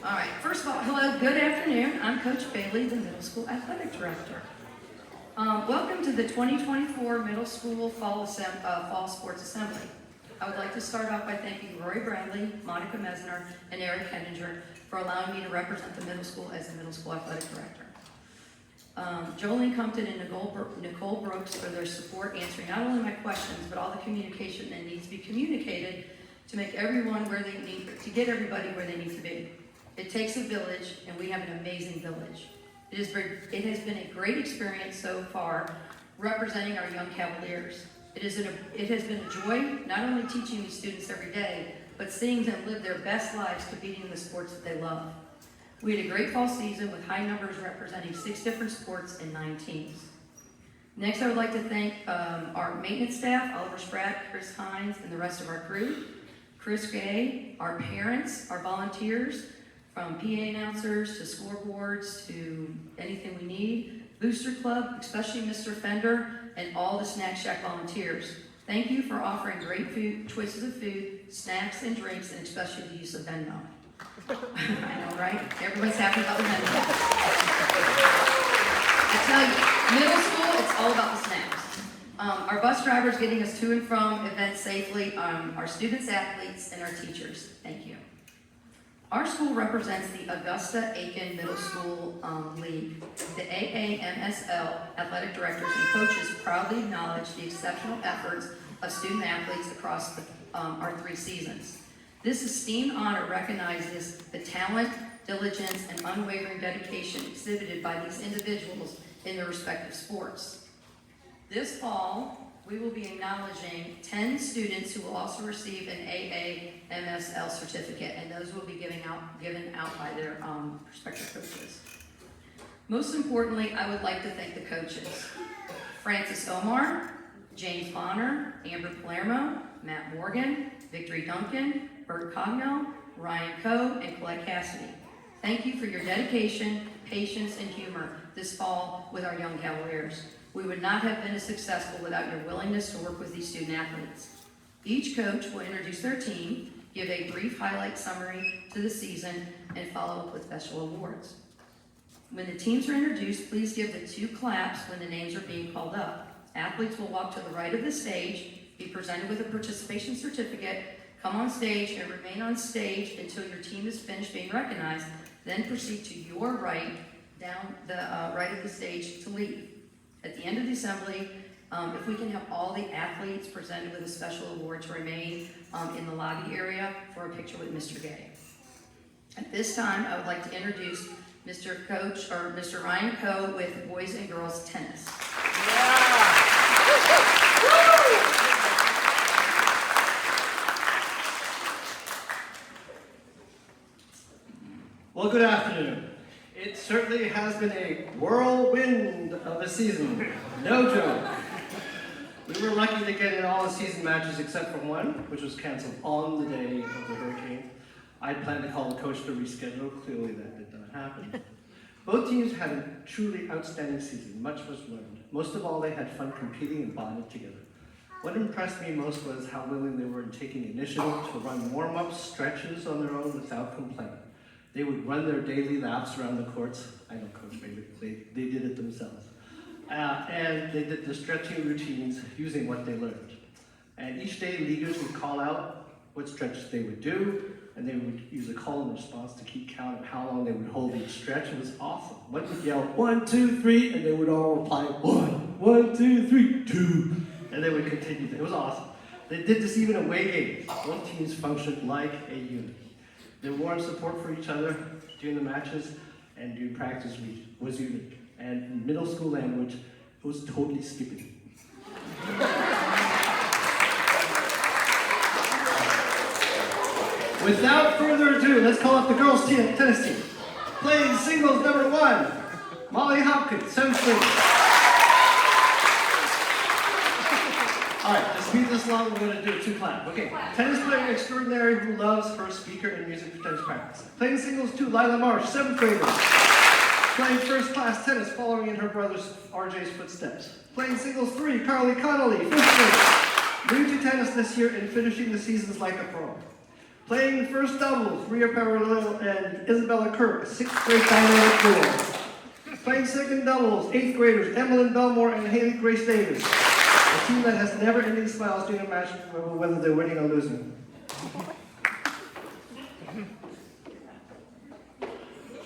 All right, first of all, hello, good afternoon. I'm Coach Bailey, the middle school athletic director. Welcome to the 2024 Middle School Fall Sports Assembly. I would like to start off by thanking Rory Bradley, Monica Mesner, and Eric Henninger for allowing me to represent the middle school as the middle school athletic director. Jolene Compton and Nicole Brooks for their support answering not only my questions, but all the communication that needs to be communicated to make everyone where they need, to get everybody where they need to be. It takes a village, and we have an amazing village. It has been a great experience so far representing our young Cavaliers. It has been a joy not only teaching these students every day, but seeing them live their best lives competing in the sports that they love. We had a great fall season with high numbers representing 6 different sports and 9 teams. Next, I would like to thank our maintenance staff, Oliver Spratt, Chris Hines, and the rest of our crew, Chris Gay, our parents, our volunteers, from PA announcers to scoreboards to anything we need, Booster Club, especially Mr. Fender, and all the Snack Shack volunteers. Thank you for offering great food, choices of food, snacks and drinks, and especially the use of Venmo. I know, right? Everyone's happy about the Venmo. I tell you, middle school, it's all about the snacks. Our bus drivers getting us to and from events safely, our students, athletes, and our teachers. Thank you. Our school represents the Augusta-Aiken Middle School League. The AAMSL athletic directors and coaches proudly acknowledge the exceptional efforts of student athletes across our 3 seasons. This esteemed honor recognizes the talent, diligence, and unwavering dedication exhibited by these individuals in their respective sports. This fall, we will be acknowledging 10 students who will also receive an AAMSL certificate, and those will be given out by their respective coaches. Most importantly, I would like to thank the coaches. Francis Omar, James Bonner, Amber Palermo, Matt Morgan, Victory Duncan, Bert Cognell, Ryan Coe, and Colette Cassidy. Thank you for your dedication, patience, and humor this fall with our young Cavaliers. We would not have been as successful without your willingness to work with these student athletes. Each coach will introduce their team, give a brief highlight summary to the season, and follow up with special awards. When the teams are introduced, please give the 2 claps when the names are being called up. Athletes will walk to the right of the stage, be presented with a participation certificate, come on stage, and remain on stage until your team is finished being recognized, then proceed to your right, down the right of the stage to leave. At the end of the assembly, if we can have all the athletes presented with a special award to remain in the lobby area for a picture with Mr. Gay. At this time, I would like to introduce Mr. Ryan Coe with boys and girls tennis. Yeah. Well, good afternoon. It certainly has been a whirlwind of a season, no joke. We were lucky to get in all the season matches except for one, which was canceled on the day of the hurricane. I planned to call the coach to reschedule. Clearly that did not happen. Both teams had a truly outstanding season. Much was learned. Most of all, they had fun competing and bonding together. What impressed me most was how willing they were in taking initiative to run warm-up stretches on their own without complaint. They would run their daily laps around the courts. I know Coach Bailey, they did it themselves. And they did the stretching routines using what they learned. And each day, leaders would call out what stretches they would do, and they would use a call and response to keep count of how long they would hold each stretch. It was awesome. One would yell, 1, 2, 3, and they would all reply, 1, 1, 2, 3, 2. And they would continue. It was awesome. They did this even away games. Both teams functioned like a unit. Their warm support for each other during the matches and during practice was unique. And in middle school language, it was totally skippity. Without further ado, let's call up the girls' tennis team. Playing singles number 1, Molly Hopkins, 7th grade. All right, to speed this along, we're going to do a 2-clap. Okay, tennis player extraordinary who loves her speaker and music for tennis practice. Playing singles 2, Lila Marsh, 7th grader. Playing first-class tennis, following in her brother RJ's footsteps. Playing singles 3, Carly Connolly, 5th grade. New to tennis this year and finishing the seasons like a pro. Playing first doubles, Rhea Parallel and Isabella Kirk, 6th grade dynamic duo. Playing second doubles, 8th graders, Emmeline Belmore and Haley Grace Davis. A team that has never-ending smiles during a match, whether they're winning or losing.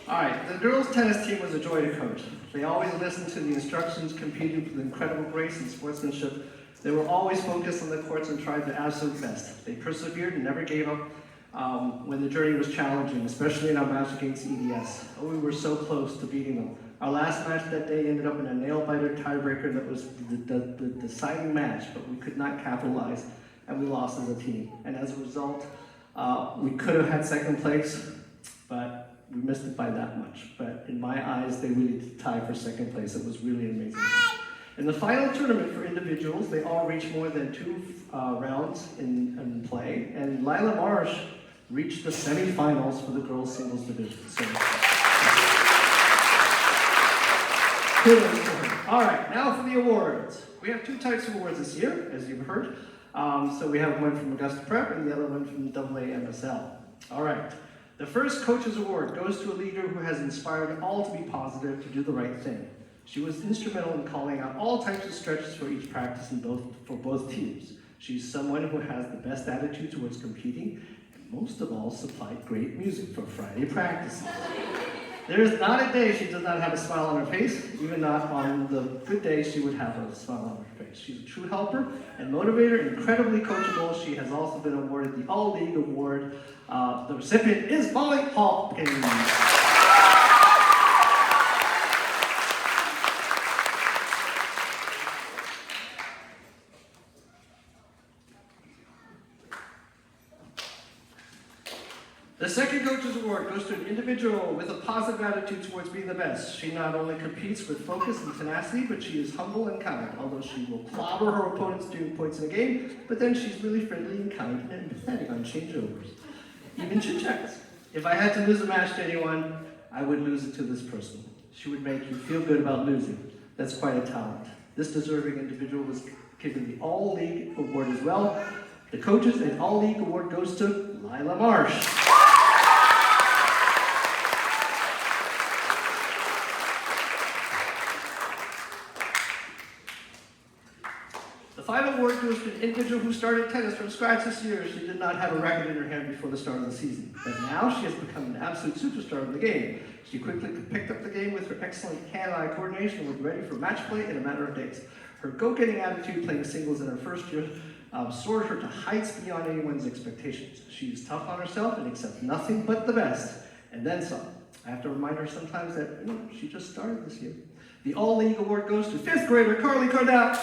All right, the girls' tennis team was a joy to coach. They always listened to the instructions, competed with incredible grace and sportsmanship. They were always focused on the courts and tried their absolute best. They persevered and never gave up when the journey was challenging, especially in our match against EDS. Oh, we were so close to beating them. Our last match that day ended up in a nail-biter tiebreaker that was the deciding match, but we could not capitalize, and we lost as a team. And as a result, we could have had second place, but we missed it by that much. But in my eyes, they really did tie for second place. It was really amazing. In the final tournament for individuals, they all reached more than 2 rounds in play, and Lila Marsh reached the semifinals for the girls' singles division. So, kudos to her. All right, now for the awards. We have 2 types of awards this year, as you've heard. So we have one from Augusta Prep and the other one from AAMSL. All right. The first Coach's Award goes to a leader who has inspired all to be positive, to do the right thing. She was instrumental in calling out all types of stretches for each practice for both teams. She's someone who has the best attitude towards competing, and most of all, supplied great music for Friday practices. There is not a day she does not have a smile on her face. Even not on the good days, she would have a smile on her face. She's a true helper and motivator, incredibly coachable. She has also been awarded the All-League Award. The recipient is Molly Hawkins. The second Coach's Award goes to an individual with a positive attitude towards being the best. She not only competes with focus and tenacity, but she is humble and kind. Although she will clobber her opponents during points in a game, but then she's really friendly and kind and empathetic on changeovers. Even chit-chats. If I had to lose a match to anyone, I would lose it to this person. She would make you feel good about losing. That's quite a talent. This deserving individual was given the All-League Award as well. The Coaches and All-League Award goes to Lila Marsh. The final award goes to an individual who started tennis from scratch this year. She did not have a racket in her hand before the start of the season, but now she has become an absolute superstar of the game. She quickly picked up the game with her excellent hand-eye coordination and was ready for match play in a matter of days. Her go-getting attitude playing singles in her first year soared her to heights beyond anyone's expectations. She is tough on herself and accepts nothing but the best, and then some. I have to remind her sometimes that she just started this year. The All-League Award goes to 5th grader Carly Cardell.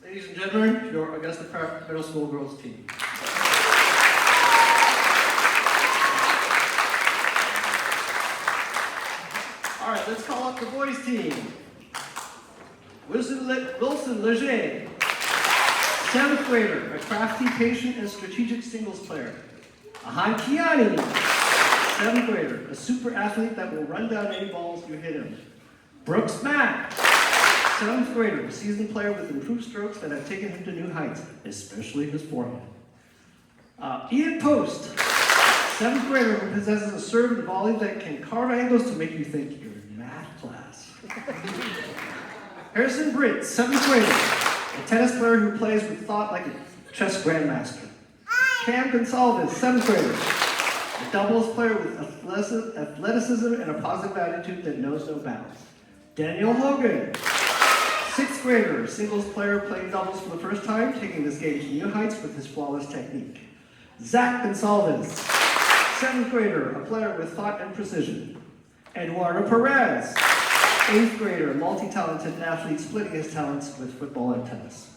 Ladies and gentlemen, your Augusta Prep Middle School girls team. All right, let's call up the boys team. Wilson Leger, 7th grader, a crafty, patient, and strategic singles player. Ahan Kiani, 7th grader, a super athlete that will run down any balls you hit him. Brooks Mack, 7th grader, a seasoned player with improved strokes that have taken him to new heights, especially his forehand. Ian Post, 7th grader who possesses a serve and volley that can carve angles to make you think you're in math class. Harrison Britt, 7th grader, a tennis player who plays with thought like a chess grandmaster. Cam Gonsalves, 7th grader, a doubles player with athleticism and a positive attitude that knows no bounds. Daniel Hogan, 6th grader, a singles player playing doubles for the first time, taking this game to new heights with his flawless technique. Zach Gonsalves, 7th grader, a player with thought and precision. Eduardo Perez, 8th grader, multi-talented athlete splitting his talents with football and tennis.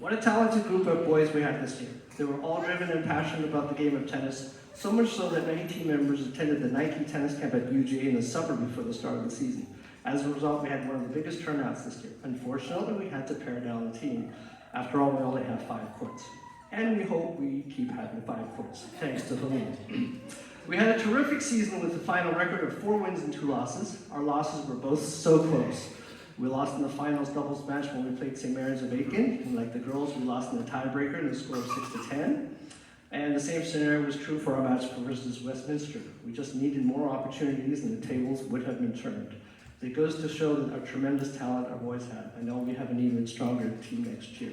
What a talented group of boys we had this year. They were all driven and passionate about the game of tennis, so much so that many team members attended the Nike tennis camp at UGA in the summer before the start of the season. As a result, we had one of the biggest turnouts this year. Unfortunately, we had to pare down the team. After all, we only have 5 courts. And we hope we keep having 5 courts, thanks to Helene. We had a terrific season with a final record of 4 wins and 2 losses. Our losses were both so close. We lost in the finals doubles match when we played St. Mary's of Aiken, and like the girls, we lost in the tiebreaker in the score of 6-10. And the same scenario was true for our match versus Westminster. We just needed more opportunities and the tables would have been turned. It goes to show that our tremendous talent our boys have. I know we have an even stronger team next year.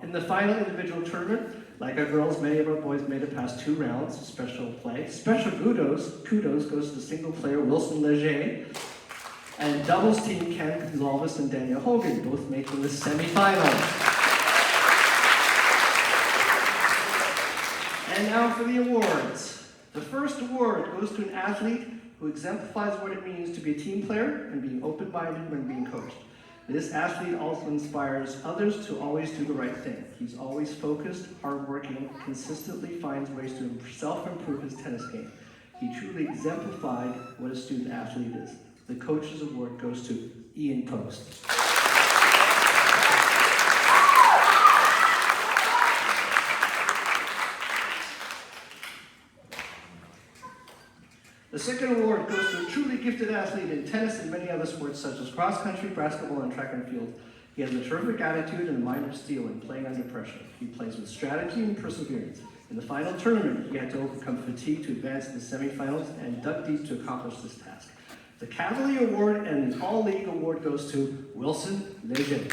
In the final individual tournament, like our girls, many of our boys made it past 2 rounds of special play. Special kudos goes to the single player Wilson Leger and doubles team Ken Gonzalez and Daniel Hogan, both making the semifinals. And now for the awards. The first award goes to an athlete who exemplifies what it means to be a team player and being open-minded when being coached. This athlete also inspires others to always do the right thing. He's always focused, hardworking, consistently finds ways to self-improve his tennis game. He truly exemplified what a student athlete is. The Coach's Award goes to Ian Post. The second award goes to a truly gifted athlete in tennis and many other sports such as cross country, basketball, and track and field. He has a terrific attitude and a mind of steel in playing under pressure. He plays with strategy and perseverance. In the final tournament, he had to overcome fatigue to advance to the semifinals and dug deep to accomplish this task. The Cavalier Award and the All-League Award goes to Wilson Leger.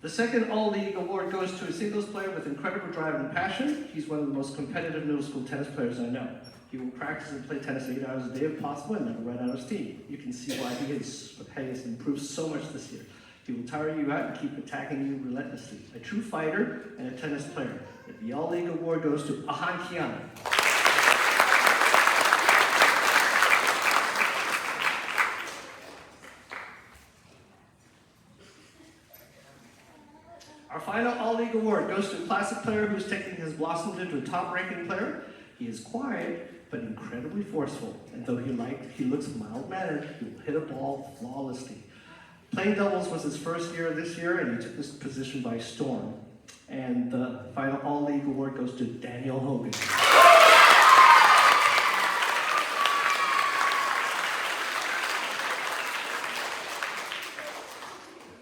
The second All-League Award goes to a singles player with incredible drive and passion. He's one of the most competitive middle school tennis players I know. He will practice and play tennis 8 hours a day if possible and never run out of steam. You can see why he has improved so much this year. He will tire you out and keep attacking you relentlessly. A true fighter and a tennis player. The All-League Award goes to Ahan Kian. Our final All-League Award goes to a classic player whose technique has blossomed into a top-ranking player. He is quiet, but incredibly forceful. And though he looks mild-mannered, he will hit a ball flawlessly. Playing doubles was his first year this year, and he took this position by storm. And the final All-League Award goes to Daniel Hogan.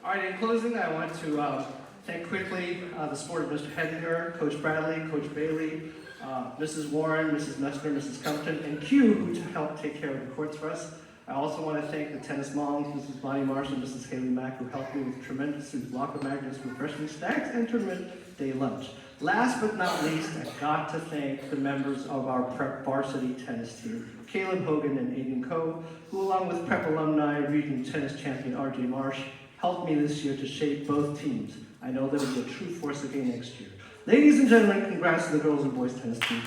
All right, in closing, I want to thank quickly the support of Mr. Hedinger, Coach Bradley, Coach Bailey, Mrs. Warren, Mrs. Messner, Mrs. Compton, and Q, who helped take care of the courts for us. I also want to thank the tennis moms, Mrs. Bonnie Marsh and Mrs. Haley Mack, who helped me with locker magnets, refreshment snacks, and tournament day lunch. Last but not least, I've got to thank the members of our Prep varsity tennis team, Caleb Hogan and Aiden Coe, who along with Prep alumni, region tennis champion RJ Marsh, helped me this year to shape both teams. I know they'll be a true force again next year. Ladies and gentlemen, congrats to the girls and boys tennis team.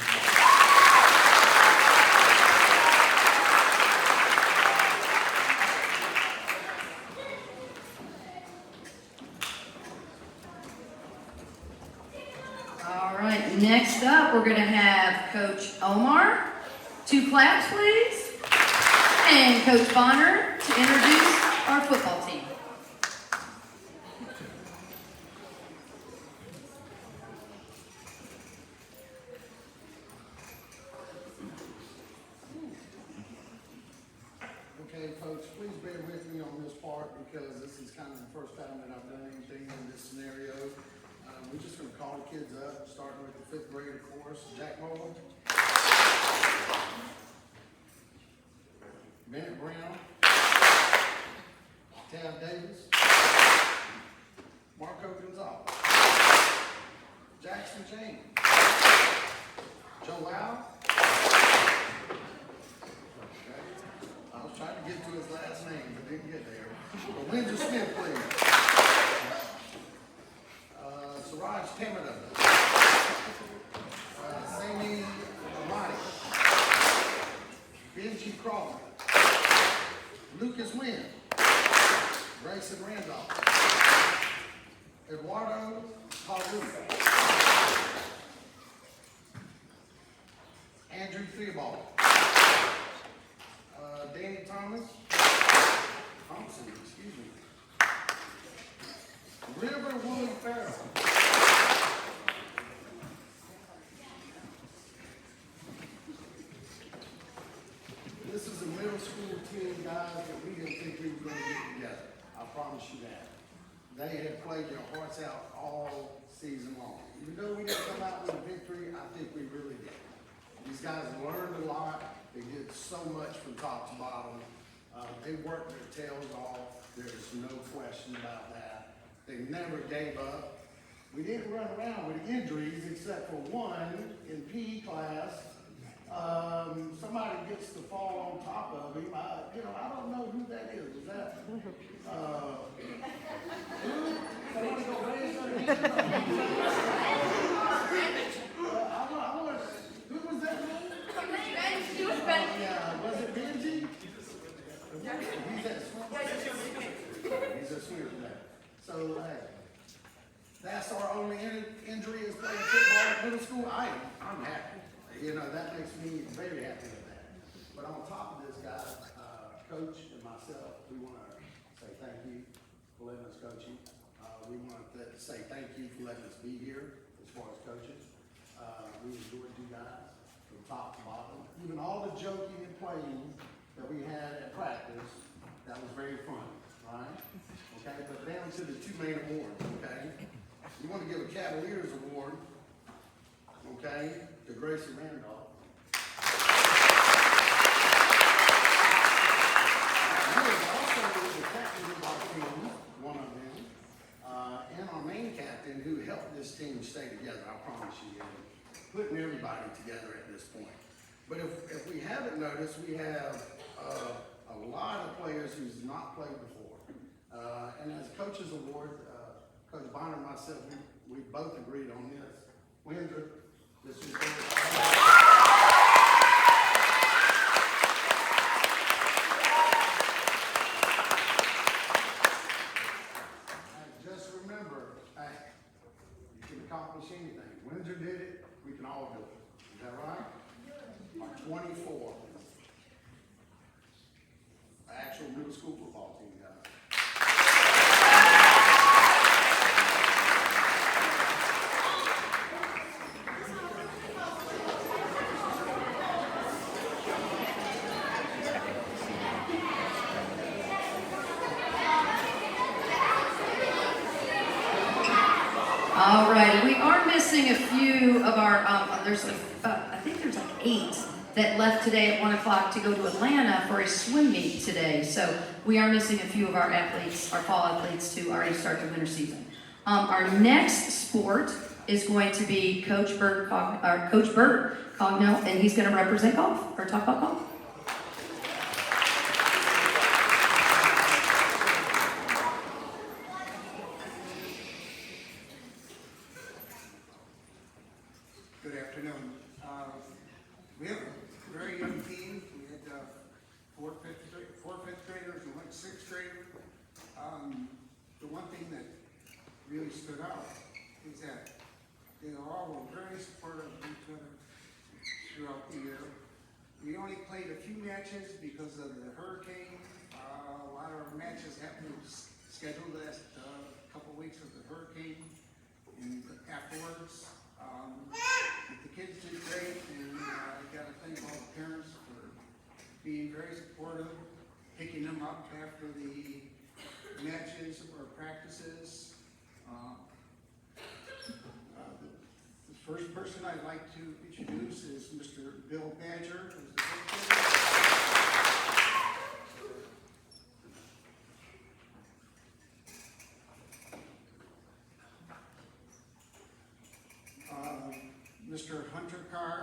All right, next up, we're going to have Coach Omar. 2 claps, please. And Coach Bonner to introduce our football team. Okay, folks, please bear with me on this part because this is kind of the first time that I've done anything in this scenario. We're just going to call the kids up, starting with the 5th grade, of course. Jack Moore, Bennett Brown, Tab Davis, Marco Gonzalez, Jackson James, Joe Lau. I was trying to get to his last name, but didn't get there. But Windsor Smith, please. Siraj Tamada. Sammy Amati. Benji Crawford. Lucas Wynn. Grayson Randolph. Eduardo Paulu. Andrew Theobald. Danny Thomas. They have played their hearts out all season long. Even though we didn't come out with a victory, I think we really did. These guys learned a lot. They did so much from top to bottom. They worked their tails off. There's no question about that. They never gave up. We didn't run around with injuries except for one in PE class. Somebody gets to fall on top of him. I don't know who that is. Is that, somebody go raise their hand? Who was that? Yeah, was it Benji? He's a swinger today. So, hey, that's our only injury is playing football at middle school. I'm happy. That makes me very happy with that. But on top of this, guys, Coach and myself, we want to say thank you for letting us coach you. We want to say thank you for letting us be here as far as coaches. We enjoyed you guys from top to bottom. Even all the joking and playing that we had at practice, that was very fun, right? Okay, but down to the two main awards, okay? We want to give a Cavaliers Award, okay, to Gracie Randolph. He is also the captain of our team, one of them, and our main captain who helped this team stay together, I promise you, putting everybody together at this point. But if we haven't noticed, we have a lot of players who's not played before. And as Coaches Award, Coach Bonner and myself, we both agreed on this. Wendra, this is just remember, you can accomplish anything. Wendra did it, we can all do it. Is that right? Like 24. Actual middle school football team, guys. All right, we are missing a few of our, I think there's like 8 that left today at 1 o'clock to go to Atlanta for a swim meet today. So we are missing a few of our athletes, our fall athletes, to already start the winter season. Our next sport is going to be Coach Bert Cogno, and he's going to represent golf, or talk about golf. Good afternoon. We have a very young team. We had 4 fifth graders and 1 6th grader. The one thing that really stood out is that they all were very supportive of each other throughout the year. We only played a few matches because of the hurricane. A lot of our matches happened scheduled last couple weeks of the hurricane and afterwards. But the kids did great, and I got to thank all the parents for being very supportive, picking them up after the matches or practices. The first person I'd like to introduce is Mr. Bill Badger, who's the head coach. Mr. Hunter Carr.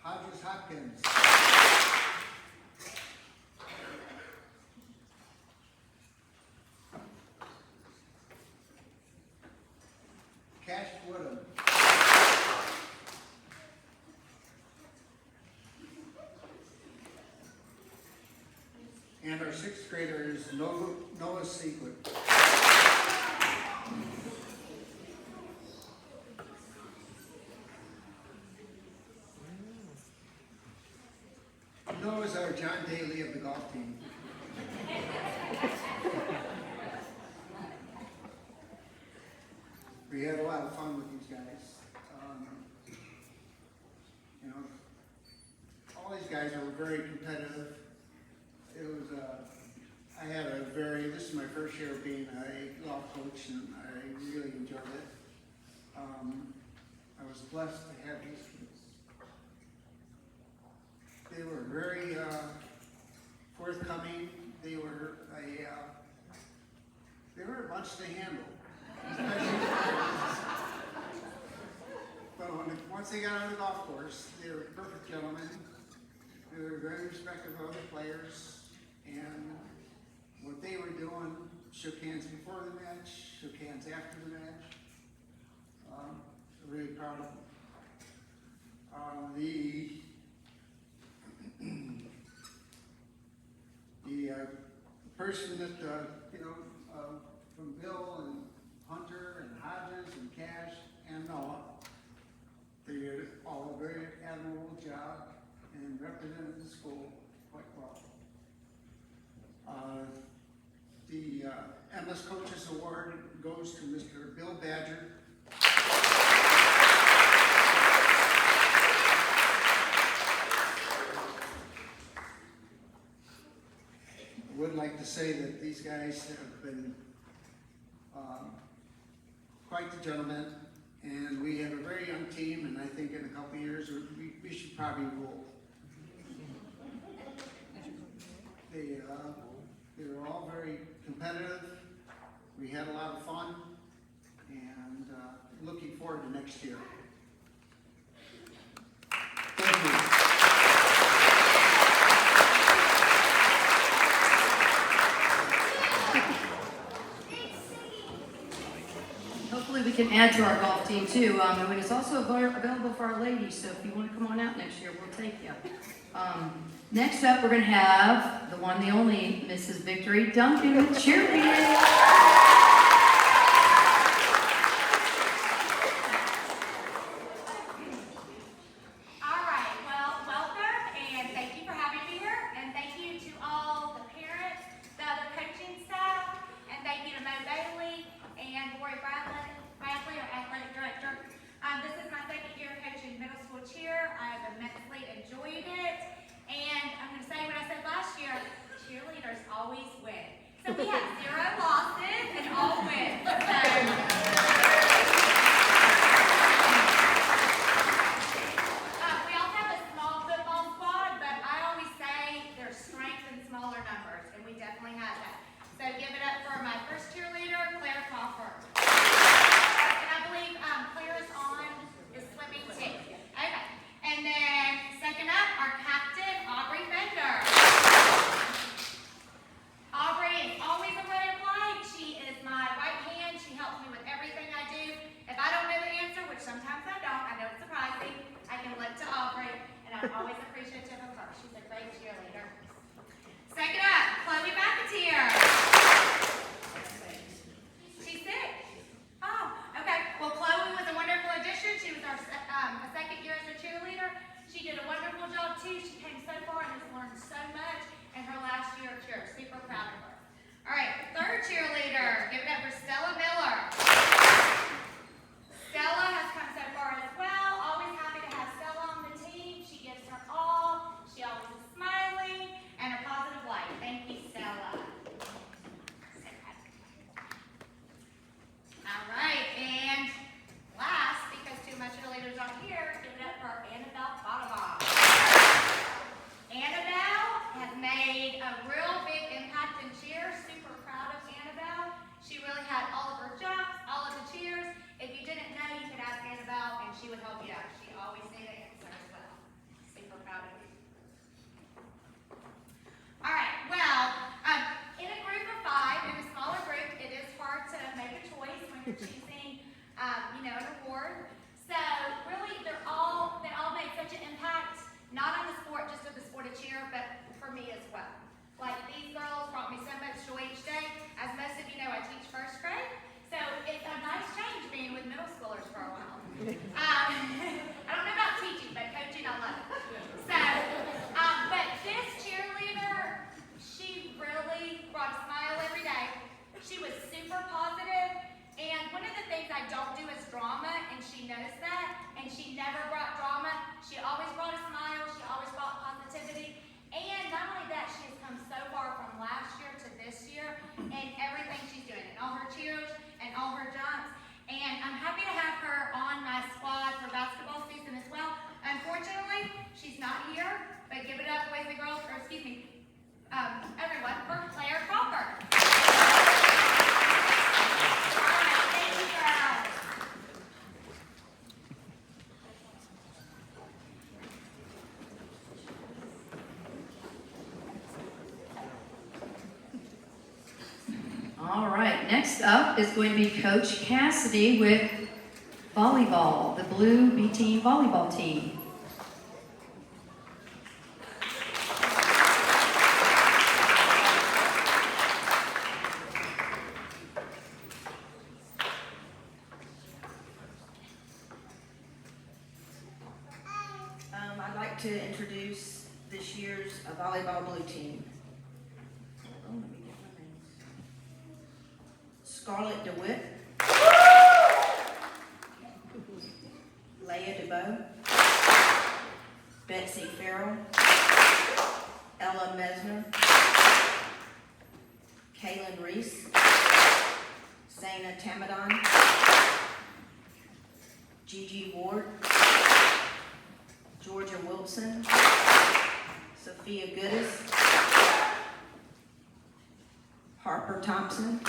Hodges Hopkins. Cash Woodham. And our 6th grader is Noah Sequit. Noah's our John Daly of the golf team. We had a lot of fun with these guys. these guys were very competitive. It was, this is my first year of being a golf coach, and I really enjoyed it. I was blessed to have these kids. They were very forthcoming. They were a bunch to handle. But once they got on the golf course, they were perfect gentlemen. They were very respectful of other players, and what they were doing, shook hands before the match, shook hands after the match. Really proud of them. The person that, from Bill and Hunter and Hodges and Cash and Noah, they did all a very admirable job and represented the school quite well. The MS Coaches Award goes to Mr. Bill Badger. I would like to say that these guys have been quite the gentlemen, and we have a very young team, and I think in a couple of years we should probably rule. They were all very competitive. We had a lot of fun, and looking forward to next year. Thank you. Hopefully we can add to our golf team too. And it's also available for our ladies, so if you want to come on out next year, we'll take you. Next up, we're going to have the one, the only Mrs. Victory Duncan with cheerleading. Always win. So we have 0 losses and all wins. We also have a small football squad, but I always say there's strength in smaller numbers, and we definitely have that. So give it up for my first cheerleader, Claire Crawford. And I believe Claire is on is swimming too. Okay. And then second up, our captain, Aubrey Bender. Aubrey is always a ray of light. She is my right hand. She helps me with everything I do. If I don't know the answer, which sometimes I don't, I know it's surprising, I can look to Aubrey, and I'm always appreciative of her. She's a great cheerleader. Second up, Chloe McAteer. She's sick. All right, next up is going to be Coach Cassidy with volleyball, the Blue B-Team volleyball team. I'd like to introduce this year's volleyball blue team. Oh, let me get my names. Scarlett DeWitt. Leah DeBow. Betsy Farrell. Ella Mesner. Kaylin Reese. Sana Tamadon. Gigi Ward. Georgia Wilson, Sophia Goodis, Harper Thompson,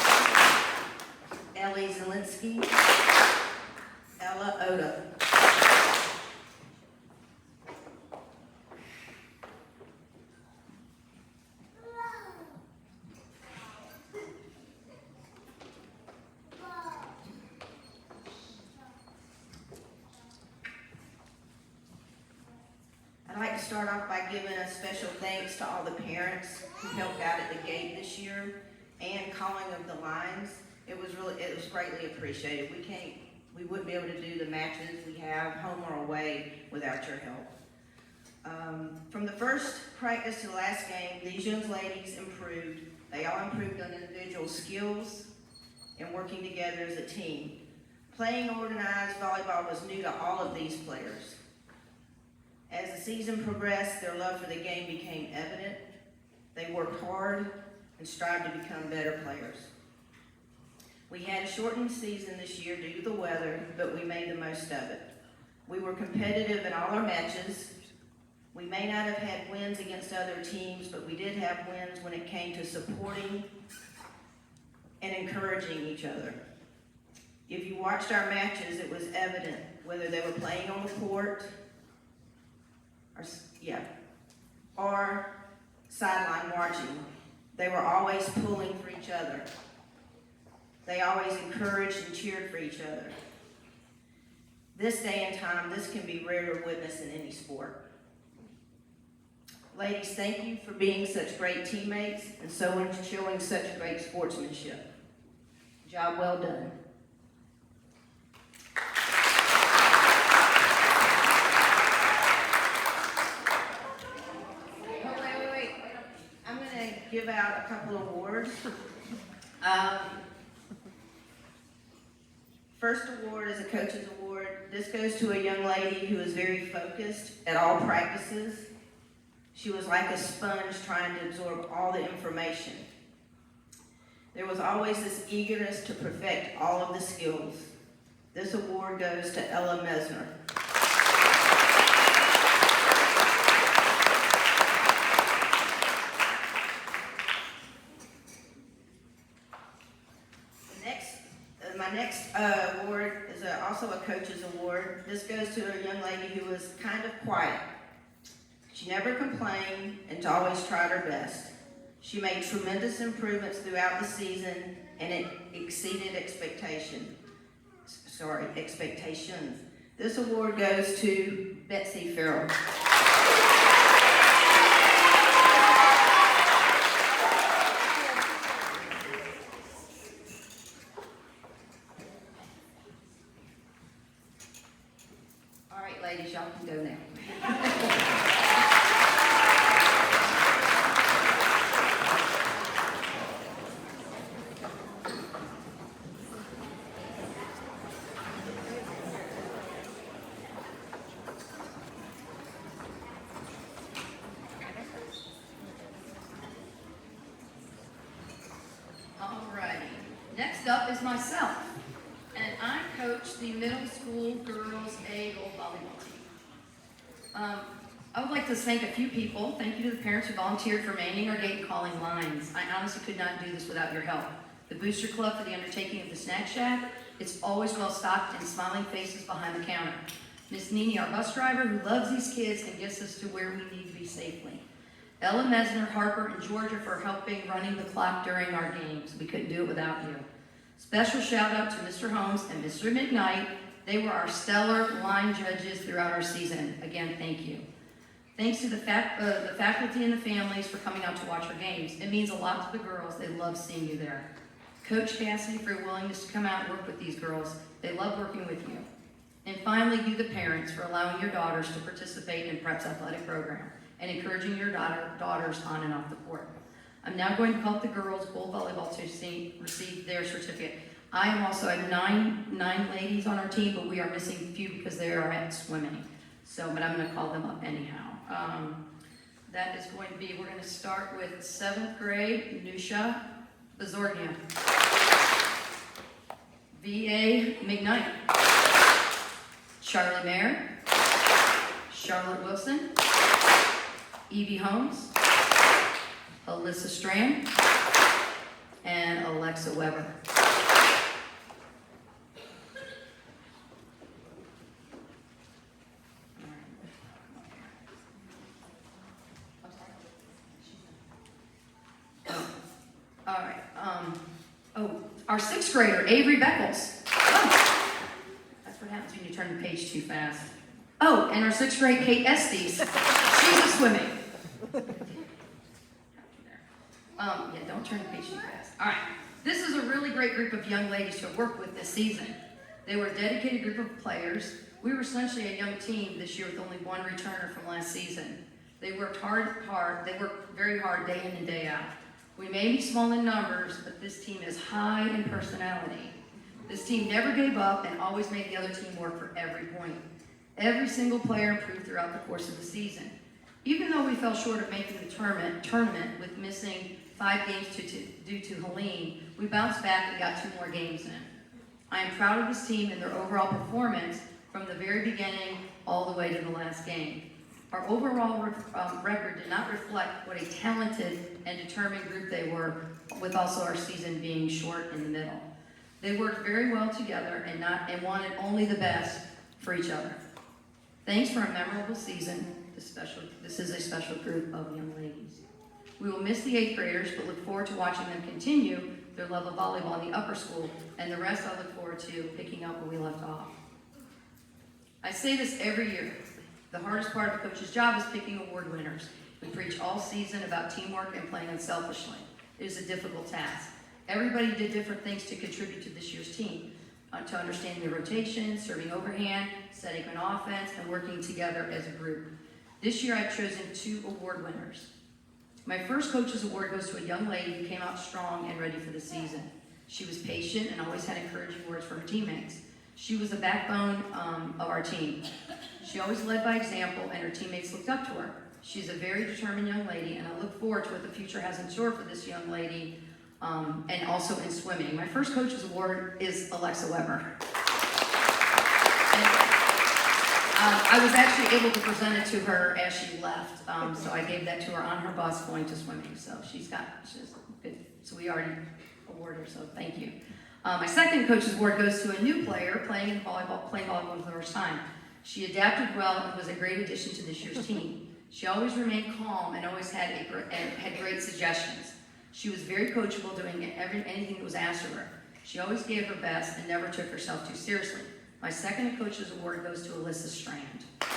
Ellie Zielinski, Ella Oda. I'd like to start off by giving a special thanks to all the parents who helped out at the gate this year and calling of the lines. It was greatly appreciated. We wouldn't be able to do the matches we have, home or away, without your help. From the first practice to the last game, these young ladies improved. They all improved on individual skills and working together as a team. Playing organized volleyball was new to all of these players. As the season progressed, their love for the game became evident. They worked hard and strived to become better players. We had a shortened season this year due to the weather, but we made the most of it. We were competitive in all our matches. We may not have had wins against other teams, but we did have wins when it came to supporting and encouraging each other. If you watched our matches, it was evident whether they were playing on the court or sideline watching. They were always pulling for each other. They always encouraged and cheered for each other. This day and time, this can be rare to witness in any sport. Ladies, thank you for being such great teammates and showing such great sportsmanship. Job well done. Give out a couple of awards. First award is a coach's award. This goes to a young lady who is very focused at all practices. She was like a sponge trying to absorb all the information. There was always this eagerness to perfect all of the skills. This award goes to Ella Mesner. My next award is also a coach's award. This goes to a young lady who was kind of quiet. She never complained and always tried her best. She made tremendous improvements throughout the season and it exceeded expectations. This award goes to Betsy Farrell. Ladies, y'all can go now. Alrighty, next up is myself, and I coach the middle school girls A gold volleyball team. I would like to thank a few people. Thank you to the parents who volunteered for manning our gate and calling lines. I honestly could not do this without your help. The Booster Club for the undertaking of the snack shack. It's always well stocked and smiling faces behind the counter. Miss Nini, our bus driver, who loves these kids and gets us to where we need to be safely. Ella Mesner, Harper, and Georgia for helping running the clock during our games. We couldn't do it without you. Special shout out to Mr. Holmes and Mr. McKnight. They were our stellar line judges throughout our season. Again, thank you. Thanks to the faculty and the families for coming out to watch our games. It means a lot to the girls. They love seeing you there. Coach Cassidy for your willingness to come out and work with these girls. They love working with you. And finally, you the parents for allowing your daughters to participate in Prep's athletic program and encouraging your daughters on and off the court. I'm now going to call up the girls' gold volleyball to receive their certificate. I have nine ladies on our team, but we are missing a few because they are at swimming. But I'm going to call them up anyhow. That is going to be, we're going to start with 7th grade, Nusha Bazorgia. V.A. McKnight. Charlie Mayer. Charlotte Wilson. Evie Holmes. Alyssa Strand. And Alexa Weber. All right. Our 6th grader, Avery Beckles. Oh, that's what happens when you turn the page too fast. Oh, and our 6th grade, Kate Estes. She's a swimming. Yeah, don't turn the page too fast. All right. This is a really great group of young ladies to have worked with this season. They were a dedicated group of players. We were essentially a young team this year with only one returner from last season. They worked hard. They worked very hard day in and day out. We may be small in numbers, but this team is high in personality. This team never gave up and always made the other team work for every point. Every single player improved throughout the course of the season. Even though we fell short of making the tournament with missing 5 games due to Helene, we bounced back and got 2 more games in. I am proud of this team and their overall performance from the very beginning all the way to the last game. Our overall record did not reflect what a talented and determined group they were, with also our season being short in the middle. They worked very well together and wanted only the best for each other. Thanks for a memorable season. This is a special group of young ladies. We will miss the 8th graders, but look forward to watching them continue their love of volleyball in the upper school, and the rest I look forward to picking up where we left off. I say this every year. The hardest part of a coach's job is picking award winners. We preach all season about teamwork and playing unselfishly. It is a difficult task. Everybody did different things to contribute to this year's team, to understanding the rotation, serving overhand, setting an offense, and working together as a group. This year I've chosen 2 award winners. My first coach's award goes to a young lady who came out strong and ready for the season. She was patient and always had encouraging words for her teammates. She was the backbone of our team. She always led by example, and her teammates looked up to her. She's a very determined young lady, and I look forward to what the future has in store for this young lady, and also in swimming. My first coach's award is Alexa Weber. I was actually able to present it to her as she left, so I gave that to her on her bus going to swimming. So she's good. So we already awarded her, so thank you. My second coach's award goes to a new player playing volleyball for the first time. She adapted well and was a great addition to this year's team. She always remained calm and always had great suggestions. She was very coachable, doing anything that was asked of her. She always gave her best and never took herself too seriously. My second coach's award goes to Alyssa Strand. And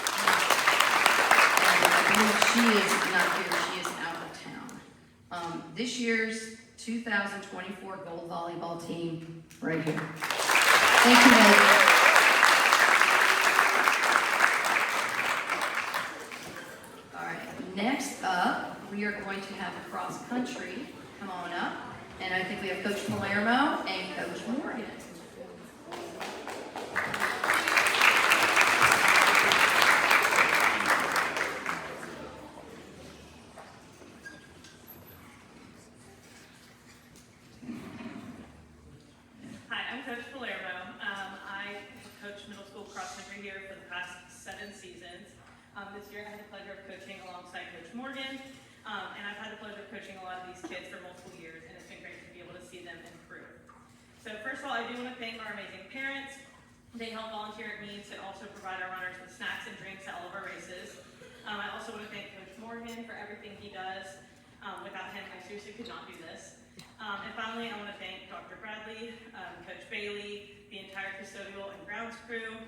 I believe she is not here, she is out of town. This year's 2024 Gold Volleyball team, right here. Thank you, Meg. All right, next up, we are going to have a cross country. Come on up. And I think we have Coach Palermo and Coach Morgan. Coach Palermo. I coached middle school cross country here for the past 7 seasons. This year I had the pleasure of coaching alongside Coach Morgan, and I've had the pleasure of coaching a lot of these kids for multiple years, and it's been great to be able to see them improve. So first of all, I do want to thank our amazing parents. They help volunteer at Means and also provide our runners with snacks and drinks at all of our races. I also want to thank Coach Morgan for everything he does. Without him, I seriously could not do this. And finally, I want to thank Dr. Bradley, Coach Bailey, the entire custodial and grounds crew,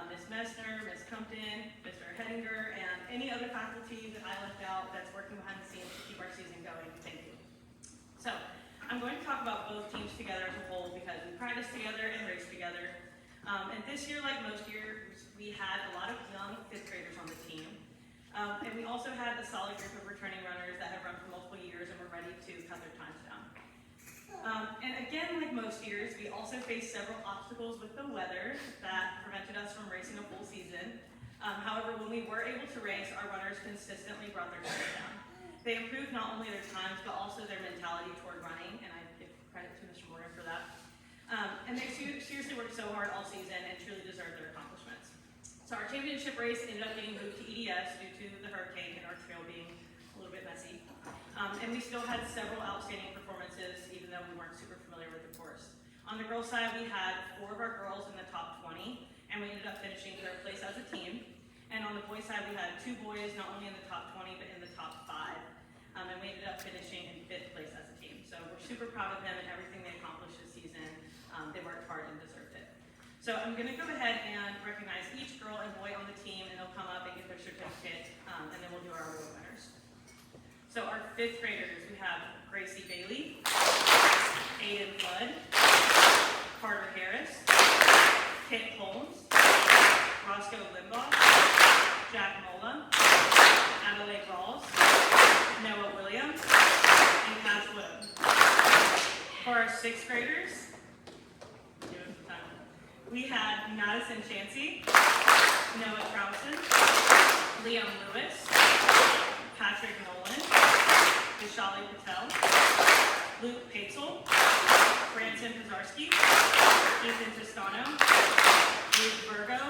Ms. Messner, Ms. Compton, Mr. Hettinger, and any other faculty that I left out that's working behind the scenes to keep our season going. Thank you. So, I'm going to talk about both teams together as a whole because we practice together and race together. And this year, like most years, we had a lot of young 5th graders on the team. And we also had a solid group of returning runners that have run for multiple years and were ready to cut their times down. And again, like most years, we also faced several obstacles with the weather that prevented us from racing a full season. However, when we were able to race, our runners consistently brought their times down. They improved not only their times, but also their mentality toward running, and I give credit to Mr. Morgan for that. And they seriously worked so hard all season and truly deserved their accomplishments. So our championship race ended up getting moved to EDS due to the hurricane and our trail being a little bit messy. And we still had several outstanding performances, even though we weren't super familiar with the course. On the girls' side, we had 4 of our girls in the top 20, and we ended up finishing 3rd place as a team. And on the boys' side, we had 2 boys, not only in the top 20, but in the top 5. And we ended up finishing in 5th place as a team. So we're super proud of them and everything they accomplished this season. They worked hard and deserved it. So I'm gonna go ahead and recognize each girl and boy on the team, and they'll come up and get their certificate, and then we'll do our award winners. So our 5th graders, we have Gracie Bailey, Aiden Flood, Carter Harris, Kit Holmes, Roscoe Limbaugh, Jack Mola, Adelaide Rawls, Noah Williams, and Cass Wood. For our 6th graders, give us some time. We had Madison Chansey, Noah Trouson, Liam Lewis, Patrick Nolan, Vishali Patel, Luke Patel, Branson Pizarski, Ethan Toscano, Luke Virgo,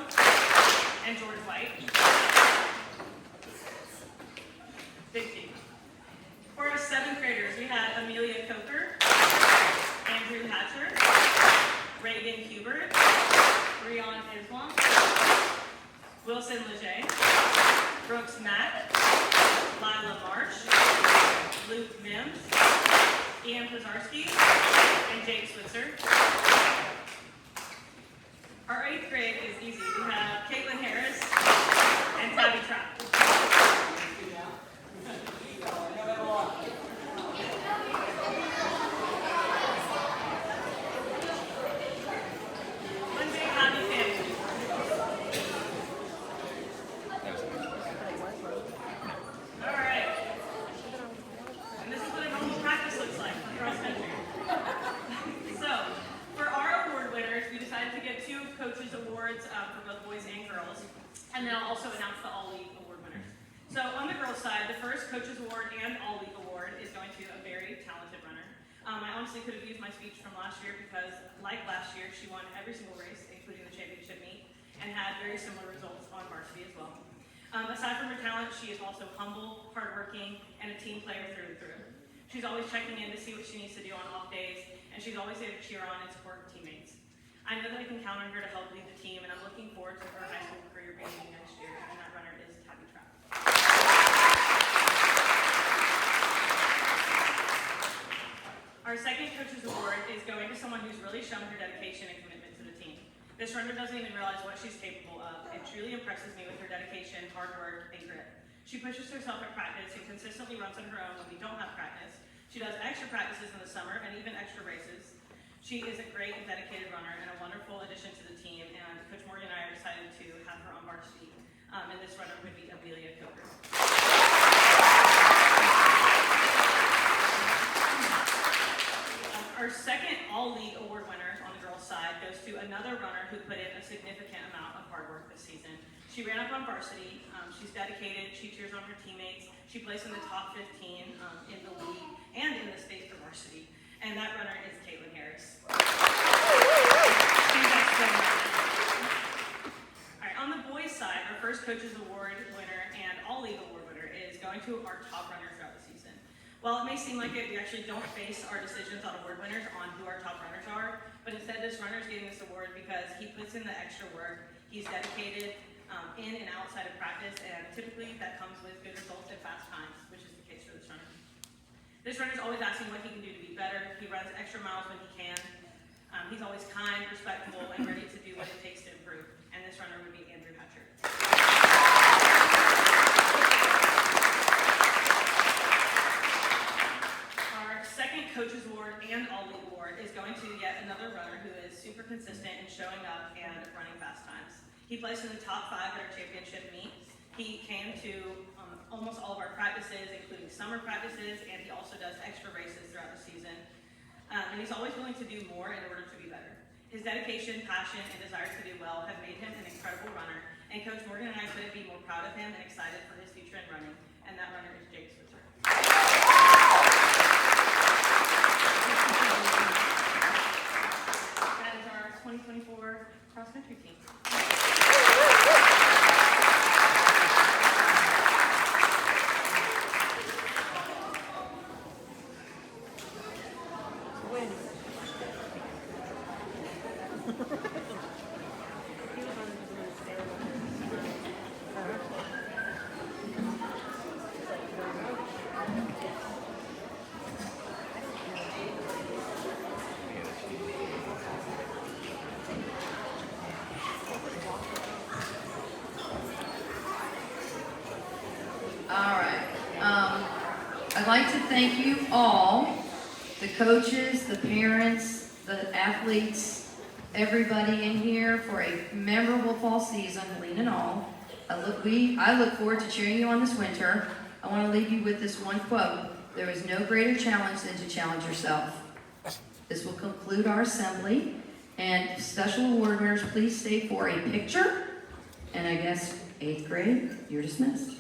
and George White. Big team. For our 7th graders, we had Amelia Coker, Andrew Hatcher, Reagan Hubert, Rion Islam, Wilson Leger, Brooks Mack, Lila Marsh, Luke Mims, Ian Pizarski, and Jake Switzer. Our 8th grade is easy. We have Caitlin Harris and Tabby Trapp. One big happy family. All right. And this is what a normal practice looks like across country. So, for our award winners, we decided to give 2 coaches awards for both boys and girls, and then I'll also announce the All-League award winners. So, on the girls' side, the first coaches award and All-League award is going to a very talented runner. I honestly could have used my speech from last year because, like last year, she won every single race, including the championship meet, and had very similar results on varsity as well. Aside from her talent, she is also humble, hardworking, and a team player through and through. She's always checking in to see what she needs to do on off days, and she's always there to cheer on and support her teammates. I know that I can count on her to help lead the team, and I'm looking forward to her high school career beginning next year, and that runner is Tabby Trapp. Our second coach's award is going to someone who's really shown her dedication and commitment to the team. This runner doesn't even realize what she's capable of. It truly impresses me with her dedication, hard work, and grit. She pushes herself at practice and consistently runs on her own when we don't have practice. She does extra practices in the summer and even extra races. She is a great and dedicated runner and a wonderful addition to the team, and Coach Morgan and I are excited to have her on varsity. And this runner would be Amelia Coker. Our second All-League award winner on the girls' side goes to another runner who put in a significant amount of hard work this season. She ran up on varsity, she's dedicated, she cheers on her teammates, she plays in the top 15 in the league and in the state for varsity, and that runner is Caitlin Harris. She's excellent. All right, on the boys' side, our first coach's award winner and All-League award winner is going to our top runner throughout the season. While it may seem like it, we actually don't base our decisions on award winners on who our top runners are, but instead this runner is getting this award because he puts in the extra work, he's dedicated, in and outside of practice, and typically that comes with good results and fast times, which is the case for this runner. This runner is always asking what he can do to be better. He runs extra miles when he can. He's always kind, respectful, and ready to do what it takes to improve. And this runner would be Andrew Hatcher. Our second Coaches Award and All-League Award is going to yet another runner who is super consistent in showing up and running fast times. He placed in the top 5 at our championship meet. He came to almost all of our practices, including summer practices, and he also does extra races throughout the season. And he's always willing to do more in order to be better. His dedication, passion, and desire to do well have made him an incredible runner, and Coach Morgan and I couldn't be more proud of him and excited for his future in running, and that runner is Jake Switzer. That is our 2024 cross-country team. I'd like to thank you all, the coaches, the parents, the athletes, everybody in here for a memorable fall season, Helene and all. I look forward to cheering you on this winter. I want to leave you with this one quote. There is no greater challenge than to challenge yourself. This will conclude our assembly. And special award winners, please stay for a picture. And I guess 8th grade, you're dismissed.